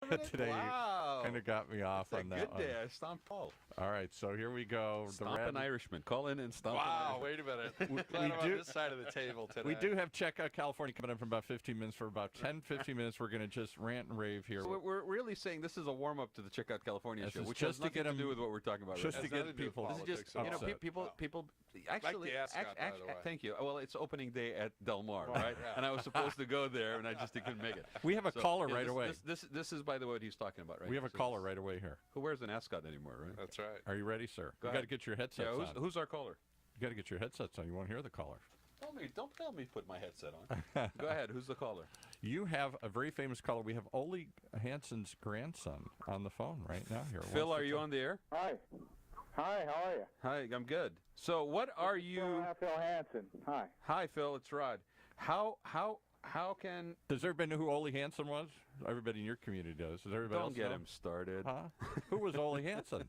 today. Wow. Kind of got me off on that Good one. day. I stomped Paul. All right, so here we go. Stomp an Irishman. Call in and stomp an Wow, Irishman. wait a minute. Glad I'm on this side of the table today. We do have Check Out California coming up for about 15 minutes. For about 10, 15 minutes, we're going to just rant and rave here. So we're really saying this is a warm-up to the Check Out California show, which just has nothing to do with what we're talking about just right to now. get people. This is just, upset. people. Actually, Like the ascot, by the way. thank you. Well, it's opening day at Del Mar, right? Yeah. And I was supposed to go there, and I just couldn't make it. We have a caller right away. This is, by the way, what he's talking about, right? We have a caller right away here. Who wears an ascot anymore, right? That's right. Are you ready, sir? Go You got ahead. to get your headsets Yeah, on. who's our caller? You got to get your headsets on. You won't hear the caller. Don't tell me to put my headset on. Go ahead. Who's the caller? You have a very famous caller. We have Ole Hanson's grandson on the phone right now here. Phil, are you on the air? Hi. Hi, how are you? Hi, I'm good. So what are you... Phil Hansen. Hi. Hi, Phil. It's Rod. How can... Does everybody know who Ole Hanson was? Everybody in your community does. Does everybody else Don't get know? him started. Huh? Who was Ole Hanson?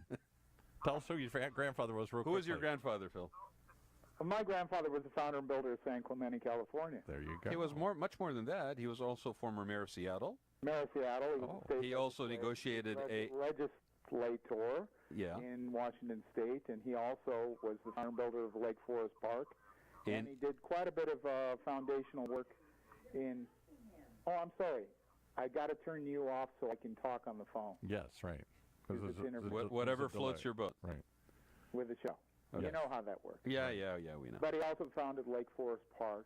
Tell us who your grandfather was real quickly. Who was your grandfather, Phil? My grandfather was the founder and builder of San Clemente, California. There you go. He was much more than that. He was also former mayor of Seattle. Mayor of Seattle. He, was a state He also negotiated a... legislator Yeah. in Washington State, and he also was the founder and builder of Lake Forest Park. And he did quite a bit of foundational work in... Oh, I'm sorry. I got to turn you off so I can talk on the phone. Yes, right. Whatever floats your boat. Right. With the show. Okay. You know how that works. Yeah, we know. But he also founded Lake Forest Park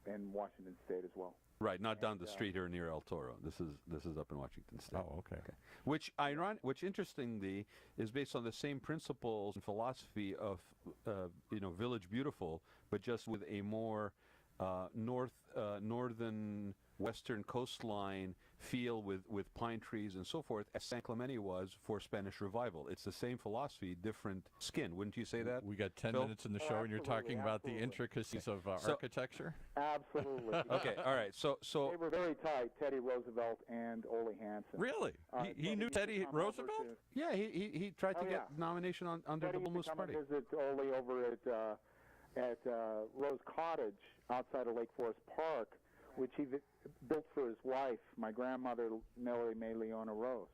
in Washington State as well. Right, not down the street here near El Toro. This is up in Washington State. Oh, okay. Which interestingly is based on the same principles and philosophy of Village Beautiful, but just with a more northern western coastline feel with pine trees and so forth, as San Clemente was for Spanish Revival. It's the same philosophy, different skin. Wouldn't you say that? We got 10 Phil? minutes in the show, and you're talking about the intricacies of architecture? Absolutely. Okay, all right. So they were very tight, Teddy Roosevelt and Ole Hanson. Really? He knew Teddy Roosevelt? yeah, he tried to get nomination under the Bull Moose Party. Teddy used to come and visit Ole over at Rose Cottage outside of Lake Forest Park, which he built for his wife, my grandmother, Melody May Leona Rose.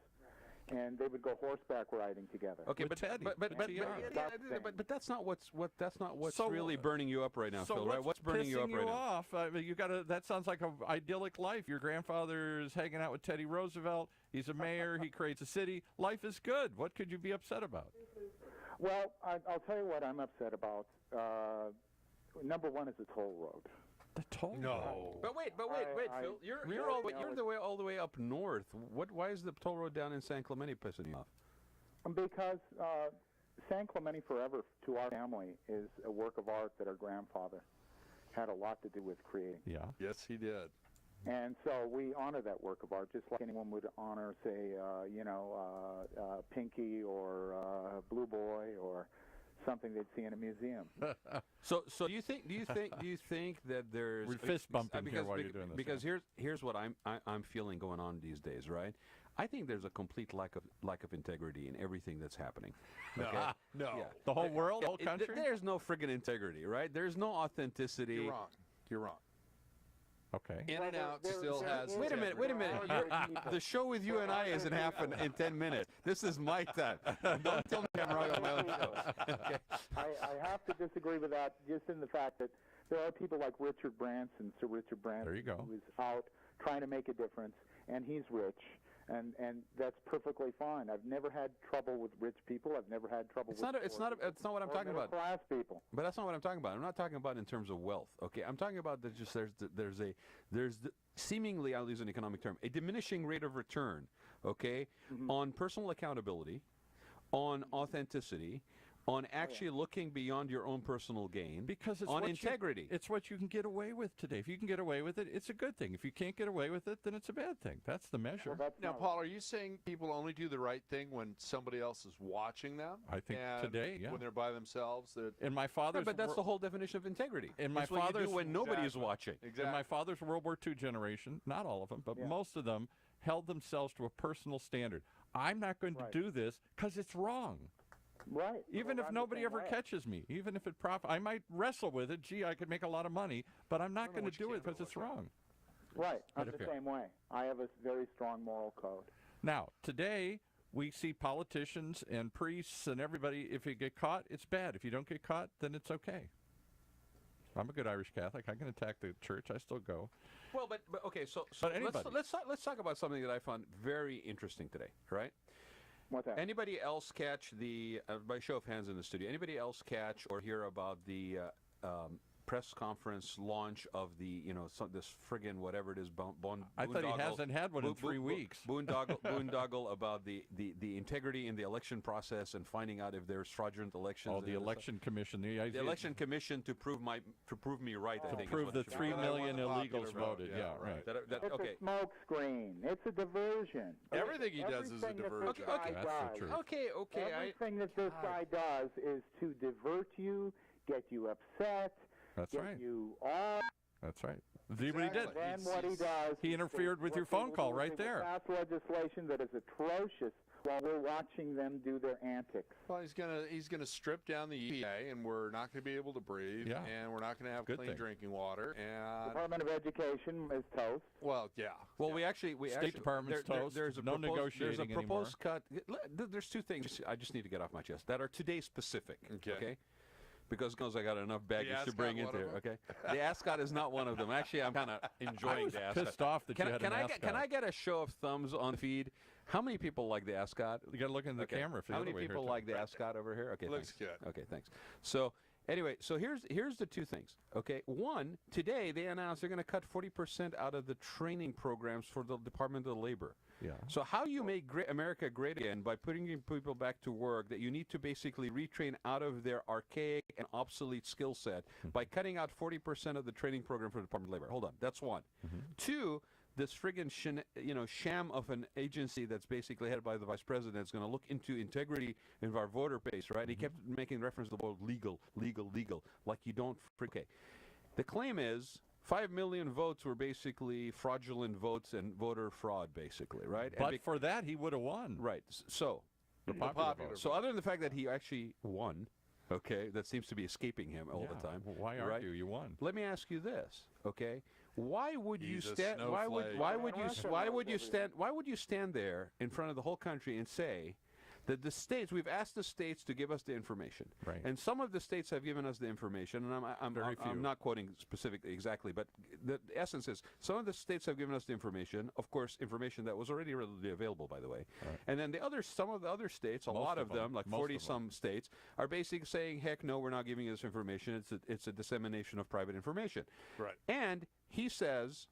And they would go horseback riding together. Okay, With Teddy. but that's not what's So, really burning you up right now, So Phil. Right? What's burning you up right now? off? You got to. That sounds like an idyllic life. Your grandfather's hanging out with Teddy Roosevelt. He's a mayor. He creates a city. Life is good. What could you be upset about? Well, I'll tell you what I'm upset about. Number one is the toll road. The toll road. But wait, Phil. You're all the way up north. Why is the toll road down in San Clemente pissing you off? Because San Clemente forever, to our family, is a work of art that our grandfather had a lot to do with creating. Yeah. Yes, he did. And so we honor that work of art, just like anyone would honor, say, Pinky or Blue Boy or something they'd see in a museum. So do you think that there's We're fist bumping here while you're doing this. Because here's what I'm feeling going on these days, right? I think there's a complete lack of integrity in everything that's happening. No, okay? no. Yeah. The whole world, the whole country? There's no friggin' integrity, right? There's no authenticity. You're wrong. You're wrong. Okay. In and Out still has. Wait a minute. The show with you and I isn't happening in 10 minutes. This is my time. Don't tell me I'm wrong on my own show. Okay. I have to disagree with that, just in the fact that there are people like Richard Branson, Sir Richard Branson, There you go. who is out trying to make a difference, and he's rich. And that's perfectly fine. I've never had trouble with rich people. I've never had trouble It's with not what I'm talking about. Class people. But that's not what I'm talking about. I'm not talking about in terms of wealth. Okay, I'm talking about that just there's seemingly, I'll use an economic term, a diminishing rate of return. Okay, on personal accountability, on authenticity, on actually looking beyond your own personal gain, Because it's on what integrity. It's what you can get away with today. If you can get away with it, it's a good thing. If you can't get away with it, then it's a bad thing. That's the measure. Well, that's Now, not- Paul, are you saying people only do the right thing when somebody else is watching them? I think and today, yeah. when they're by themselves, that In my father's but that's the whole definition of integrity. In my It's what you father's- do when nobody is Exactly. watching. exactly. in my father's World War II generation, not all of them, but Yeah. most of them held themselves to a personal standard. I'm not going Right. to do this because it's wrong. Right. Even Well, if I'm the nobody same ever way. catches me, even if I might wrestle with it. Gee, I could make a lot of money, but I'm not going to do it because it's wrong. Right. I'm But the if- same way. I have a very strong moral code. Now, today, we see politicians and priests and everybody, if you get caught, it's bad. If you don't get caught, then it's okay. I'm a good Irish Catholic. I can attack the church. I still go. Well, but okay, so But let's talk about something that I found very interesting today, right? What's that? Anybody else catch the, by show of hands in the studio, anybody else catch or hear about the press conference launch of the, this friggin' whatever it is, I thought he hasn't had one in 3 weeks. Boondoggle about the integrity in the election process and finding out if there's fraudulent elections. Oh, the election commission. The election commission to prove me right. I to think prove is the what it should 3 be. million That I want the illegals popular vote. voted. Yeah, Yeah, right. That, It's okay. a smoke screen. It's a diversion. Everything he does is a Everything that diversion. this guy That's the does- truth. Okay. Everything that this guy does is to divert you, get you upset, That's get right. you off. That's right. See what he did. Exactly. Then what he does... He is interfered with what your they phone will call do is right they will there. pass legislation that is atrocious while we're watching them do their antics. Well, he's gonna strip down the EPA, and we're not gonna be able to breathe, Yeah. and we're not gonna have Good clean thing. drinking water, and Department of Education is toast. well, yeah. Well, yeah. we actually State Department's toast. There's a No proposed, negotiating There's a anymore. proposed cut. There's two things I just need to get off my chest that are today specific. Okay. Because I got enough baggage to ascot bring one into of here. them? Okay. The ascot is not one of them. Actually, I'm kind of enjoying I was the ascot. pissed off that you had an ascot. Can I get a show of thumbs on the feed? How many people like the ascot? You got to look in the Okay. camera. For the How other many way here, people too. like the ascot over here? Okay, Looks thanks. good. Okay, thanks. So anyway, so here's the two things. Okay, one, today they announced they're going to cut 40% out of the training programs for the Department of Labor. Yeah. So how you make America great again by putting people back to work that you need to basically retrain out of their archaic and obsolete skill set by cutting out 40% of the training program for the Department of Labor. Hold on, that's one. Two, this friggin' sham of an agency that's basically headed by the vice president is going to look into integrity of our voter base, right? He kept making reference to the word legal, like you don't. Okay, the claim is 5 million votes were basically fraudulent votes and voter fraud, basically, right? But for that, he would have won. Right. So, The popular vote. so other than the fact that he actually won, okay, that seems to be escaping him all the time. Well, why right? argue? You won. Let me ask you this, okay? Why would you He's a stand? Why would snowflake. you stand there in front of the whole country and say that the states, we've asked the states to give us the information, Right. and some of the states have given us the information, and Very few. I'm not quoting specifically exactly, but the essence is some of the states have given us the information, of course, information that was already readily available, by the way, Right. and then some of the other states, a Most lot of of them, like most 40 of them. some states, are basically saying, heck no, we're not giving you this information. It's a dissemination of private information. Right. And he says,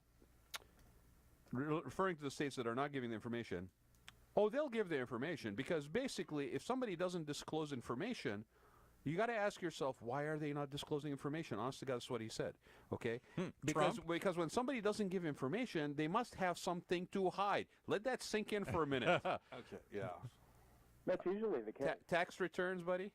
referring to the states that are not giving the information, oh, they'll give the information because basically if somebody doesn't disclose information, you got to ask yourself, why are they not disclosing information? Honest to God, that's what he said, okay? Because when somebody doesn't give information, they must have something to hide. Let that sink in for a minute. Okay. Yeah. That's usually the case. Tax returns, buddy?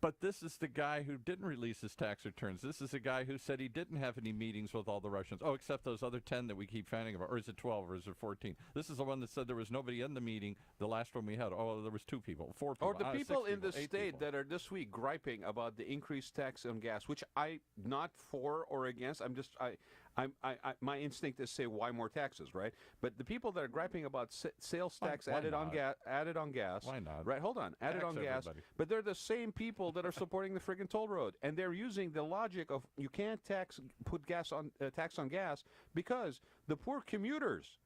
But this is the guy who didn't release his tax returns. This is the guy who said he didn't have any meetings with all the Russians. Oh, except those other 10 that we keep finding about. Or is it 12 or is it 14? This is the one that said there was nobody in the meeting, the last one we had. Oh, there was 2 people, 4 people. Or the people 6 in the 8 state people. that are this week griping about the increased tax on gas, which I'm not for or against. My instinct is say why more taxes, right? But the people that are griping about sales tax Why added on not? gas, Why not? Right, hold on, added Tax on gas, everybody. but they're the same people that are supporting the friggin' toll road, and they're using the logic of you can't put tax on gas because the poor commuters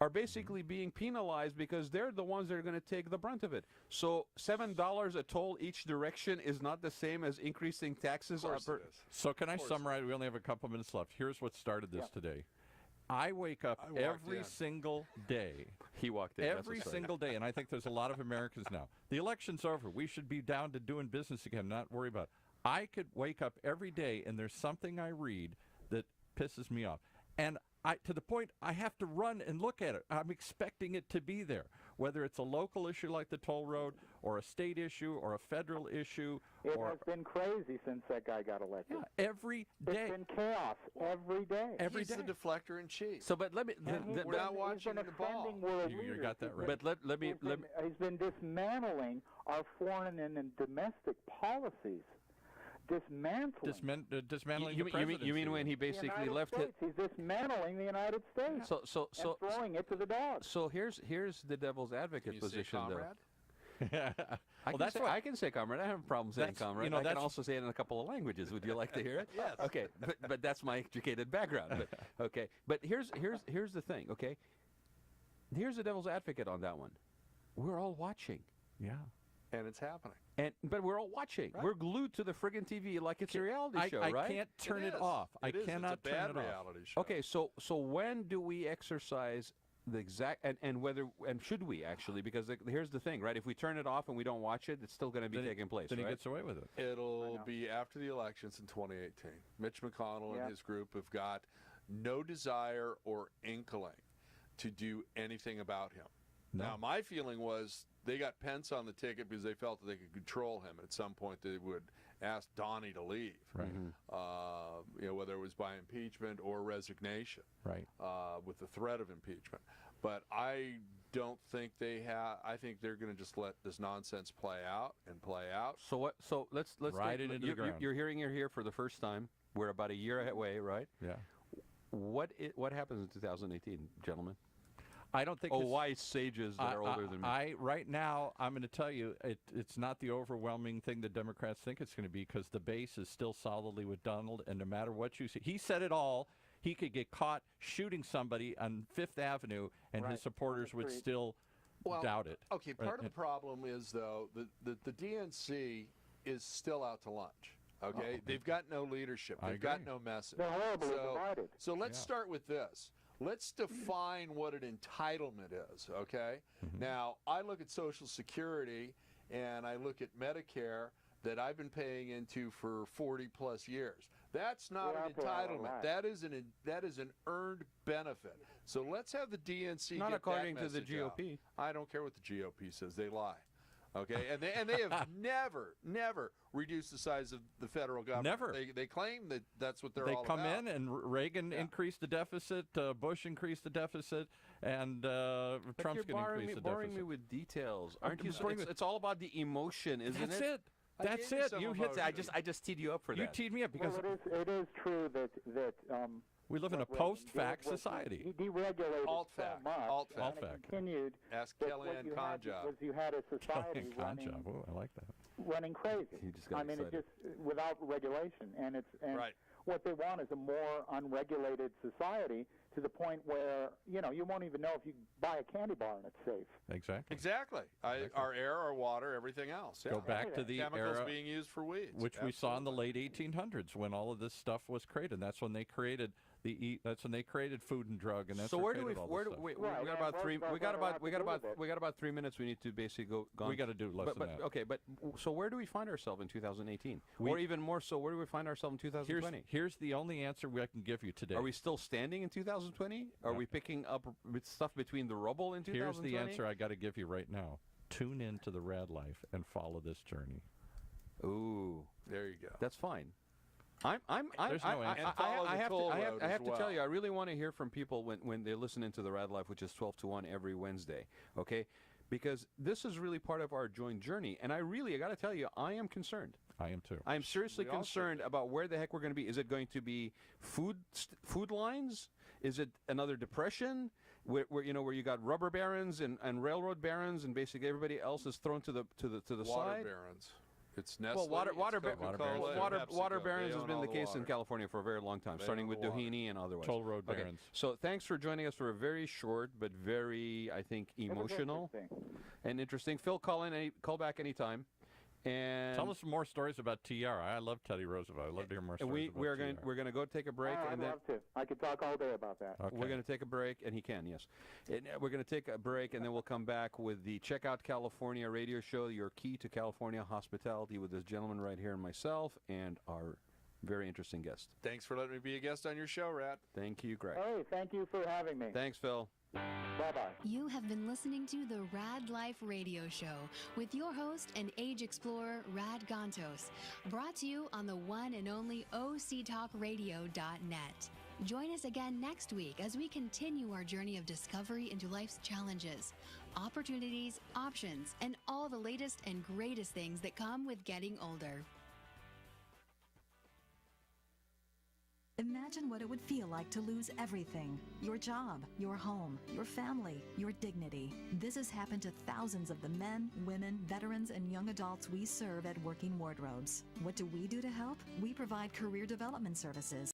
are basically being penalized because they're the ones that are going to take the brunt of it. So $7 a toll each direction is not the same as increasing taxes. Of course it is. So can I summarize? We only have a couple minutes left. Here's what started this today. I wake up I walked every in. single day. He walked in. that's Every what's single day, and I think there's a lot of Americans now. The election's over. We should be down to doing business again, not worry about it. I could wake up every day, and there's something I read that pisses me off. And to the point I have to run and look at it. I'm expecting it to be there, whether it's a local issue like the toll road or a state issue or a federal issue. It or has been crazy since that guy got elected. every day. It's been chaos every day. Every He's day. the deflector in chief. So, but let me. We're not watching He's been the ball. offending world You leaders. got that right. But let me. He's been dismantling our foreign and domestic policies. dismantling You the presidency. mean when he the basically United left States. He's dismantling the United States So and throwing it to the dogs. So here's the devil's advocate Can you say position, though. comrade? I can say comrade. I have a problem saying That's- comrade. you know, I can that's- also say it in a couple of languages. Would you like to hear it? Yes. Okay, but that's my educated background. But, okay, but here's the thing. Okay, here's the devil's advocate on that one. We're all watching. Yeah. And it's happening. But we're all watching. Right. We're glued to the friggin' TV like it's a reality show, I right? can't turn it is. off. I It is. cannot It's a bad turn it off. reality show. Okay, so when do we exercise the exact and whether and should we actually? Because here's the thing, right? If we turn it off and we don't watch it, it's still going to be Then taking place, Then right? he gets away with it. It'll know. be after the elections in 2018. Mitch McConnell Yeah. and his group have got no desire or inkling to do anything about him. No. Now, my feeling was they got Pence on the ticket because they felt that they could control him. At some point, they would ask Donnie to leave, Right. whether it was by impeachment or resignation, Right. with the threat of impeachment. But I don't think they have. I think they're going to just let this nonsense play out and play out. So what? So let's Ride it into the ground. You're hearing it here for the first time. We're about a year away, right? Yeah. What happens in 2018, gentlemen? I don't think. Oh, it's- wise sages that are older than me. Right now, I'm going to tell you, it's not the overwhelming thing the Democrats think it's going to be, because the base is still solidly with Donald, and no matter what you see, he said it all. He could get caught shooting somebody on Fifth Avenue, and Right, his supporters on the would street. still doubt it. Okay, Right, part of the problem is, though, the DNC is still out to lunch. Okay? They've got no leadership. I They've got agree. no message. They're horribly divided. So let's Yeah. start with this. Let's define what an entitlement is, okay? Mm-hmm. Now, I look at Social Security and I look at Medicare that I've been paying into for 40 plus years. That's not Yeah, an I pay a lot of entitlement. that. That is an earned benefit. So let's have the DNC Not get according that to the message out. GOP. I don't care what the GOP says. They lie. Okay, and they have never reduced the size of the federal government. Never. They claim that that's what they're They all come about. in, and Reagan increased the deficit, Bush increased the deficit, and But Trump's you're going to increase the boring me deficit. with details, aren't you? boring with- It's all about the emotion, isn't That's it? it. I That's gave you it. some You hit. emotion. I just teed you up for You that. teed me up because Well, it is true that we live in a what Reagan post-fact did was society. He deregulated Alt-fact. so much, Alt-fact. and it Alt-fact. continued. Ask that Kellyanne what you had Conjob. was you had a society Kellyanne running, Conjob. Ooh, I like that. running crazy. He just got I mean, excited. it just without regulation, and Right. what they want is a more unregulated society to the point where you won't even know if you buy a candy bar and it's safe. Exactly. Exactly. Our air, our water, everything else. Yeah. Go back to the Chemicals era being used for weeds. which we saw in the Absolutely. late 1800s when all of this stuff was created. That's when they created that's when they created Food and Drug, and that's So what where do we? created all Where this do stuff. we? Right, We got and about three. Roosevelt We got had a about. lot We to got do with about. it. We got about 3 minutes. We need to basically go. We got to do less than that. Okay, but so where do we find ourselves in 2018, or even more so, where do we find ourselves in 2020? Here's the only answer I can give you today. Are we still standing in 2020? Are No. we picking up with stuff between the rubble in 2020? Here's the answer I got to give you right now. Tune in to the Rad Life and follow this journey. Ooh, There you go. that's fine. There's no answer. And follow the toll road I have as to tell well. you, I really want to hear from people when they listen into the Rad Life, which is 12 to 1 every Wednesday, okay? Because this is really part of our joint journey. And I got to tell you, I am concerned. I am too. I am seriously We all concerned about where the heck we're going to be. Is it going to be food lines? Is it another depression where you got rubber barons and railroad barons and basically everybody else is thrown to the Water side? barons. It's Nestle. Well, water it's Coca-Cola, Coca-Cola, and water PepsiCo. barons They has own been all the case in water. California for a very long time, They starting own with the water. Doheny and otherwise. Toll road Okay, barons. so thanks for joining us for a very short but very, I think, It was emotional interesting. and interesting. Phil, call back anytime. And Tell us some more stories about TR. I love Teddy Roosevelt. I'd love to hear more and stories we're about going TR. we're going to go take a break, Oh, I'd and then love to. I could talk all day about that. Okay. we're going to take a break, and he can, yes. And we're going to take a break, and then we'll come back with the Check Out California radio show, your key to California hospitality, with this gentleman right here and myself and our very interesting guest. Thanks for letting me be a guest on your show, Rat. Thank you, Greg. Hey, thank you for having me. Thanks, Phil. Bye-bye. You have been listening to the Rad Life Radio Show with your host and age explorer, Rad Gantos, brought to you on the one and only octalkradio.net. Join us again next week as we continue our journey of discovery into life's challenges, opportunities, options, and all the latest and greatest things that come with getting older. Imagine what it would feel like to lose everything. Your job, your home, your family, your dignity. This has happened to thousands of the men, women, veterans, and young adults we serve at Working Wardrobes. What do we do to help? We provide career development services,